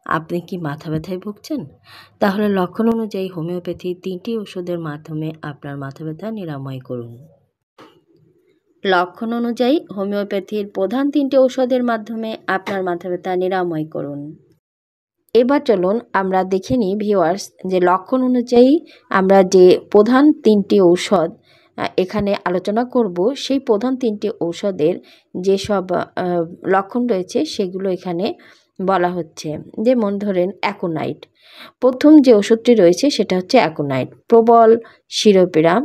আপনি কি মাথা ব্যথায় ভুগছেন? তাহলে লক্ষণ অনুযায়ী হোমিওপ্যাথি 3টি ওষুধের মাধ্যমে আপনার মাথা ব্যথা নিরাময় করুন। লক্ষণ অনুযায়ী হোমিওপ্যাথির প্রধান 3টি ঔষধের মাধ্যমে আপনার মাথা ব্যথা নিরাময় করুন। এবার চলুন আমরা দেখে নিই ভিউয়ার্স যে লক্ষণ অনুযায়ী আমরা যে প্রধান 3টি ঔষধ এখানে আলোচনা করব, সেই প্রধান 3টি ঔষধের যেসব লক্ষণ রয়েছে সেগুলো এখানে বলা হচ্ছে। যেমন ধরেন অ্যাকোনাইট, প্রথম যে ওষুধটি রয়েছে সেটা হচ্ছে অ্যাকোনাইট। প্রবল শিরোপীড়া,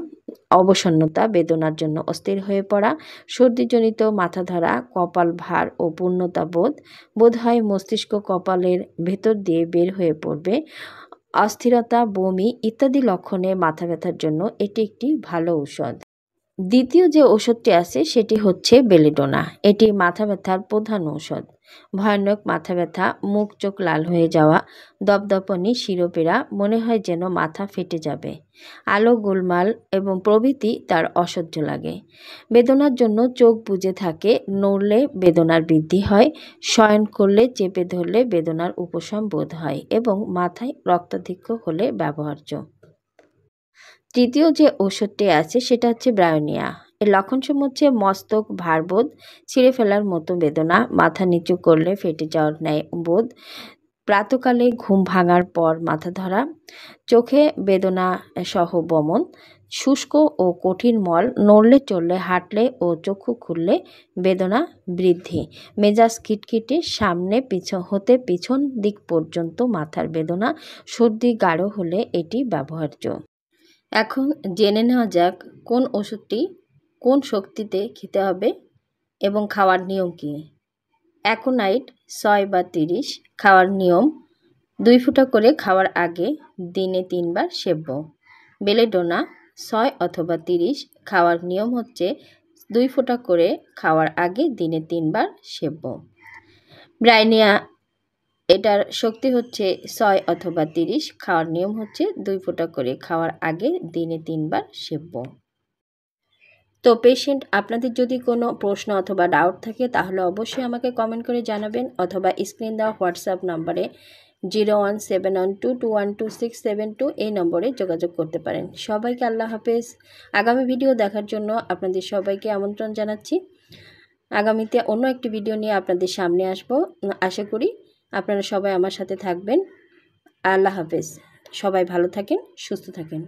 অবসন্নতা, বেদনার জন্য অস্থির হয়ে পড়া, সর্দিজনিত মাথা ধরা, কপাল ভার ও পূর্ণতা বোধ হয় মস্তিষ্ক কপালের ভেতর দিয়ে বের হয়ে পড়বে, অস্থিরতা, বমি ইত্যাদি লক্ষণে মাথা ব্যথার জন্য এটি একটি ভালো ঔষধ। দ্বিতীয় যে ওষুধটি আছে সেটি হচ্ছে বেলিডোনা। এটি মাথা ব্যথার প্রধান ঔষধ। ভয়ানক মাথা ব্যথা, মুখ চোখ লাল হয়ে যাওয়া, দপদপনি, শিরোপীড়া, মনে হয় যেন মাথা ফেটে যাবে, আলো গোলমাল এবং প্রভৃতি তার অসহ্য লাগে। বেদনার জন্য চোখ বুজে থাকে, নড়লে বেদনার বৃদ্ধি হয়, শয়ন করলে চেপে ধরলে বেদনার উপশম বোধ হয় এবং মাথায় রক্তাধিক্য হলে ব্যবহার্য। তৃতীয় যে ওষুধটি আছে সেটা হচ্ছে ব্রায়োনিয়া। এর লক্ষণসমূহ হচ্ছে মস্তক ভারবোধ, ছিঁড়ে ফেলার মতো বেদনা, মাথা নিচু করলে ফেটে যাওয়ার ন্যায় বোধ, প্রাতকালে ঘুম ভাঙার পর মাথা ধরা, চোখে বেদনা সহ বমন, শুষ্ক ও কঠিন মল, নড়লে চললে হাঁটলে ও চক্ষু খুললে বেদনা বৃদ্ধি, মেজাজ খিটখিটে, সামনে পিছন দিক পর্যন্ত মাথার বেদনা, সর্দি গাঢ় হলে এটি ব্যবহার্য। এখন জেনে নেওয়া যাক কোন ওষুধটি কোন শক্তিতে খেতে হবে এবং খাওয়ার নিয়ম কী। অ্যাকোনাইট 6 বা 30 খাওয়ার নিয়ম: 2 ফোঁটা করে খাওয়ার আগে দিনে 3 বার সেব্য। বেলেডোনা 6 অথবা 30 খাওয়ার নিয়ম হচ্ছে 2 ফোঁটা করে খাওয়ার আগে দিনে 3 বার সেব্য। ব্রায়োনিয়া, এটার শক্তি হচ্ছে 6 অথবা 30 খাওয়ার নিয়ম হচ্ছে 2 ফোঁটা করে খাওয়ার আগে দিনে 3 বার সেব্য। তো পেশেন্ট, আপনাদের যদি কোনো প্রশ্ন অথবা ডাউট থাকে তাহলে অবশ্যই আমাকে কমেন্ট করে জানাবেন অথবা স্ক্রিন দেওয়া হোয়াটসঅ্যাপ নাম্বারে 0171221267 এই নম্বরে যোগাযোগ করতে পারেন। সবাইকে আল্লাহ হাফেজ। আগামী ভিডিও দেখার জন্য আপনাদের সবাইকে আমন্ত্রণ জানাচ্ছি। আগামীতে অন্য একটি ভিডিও নিয়ে আপনাদের সামনে আসব। আশা করি আপনারা সবাই আমার সাথে থাকবেন। আল্লাহ হাফেজ। সবাই ভালো থাকেন, সুস্থ থাকেন।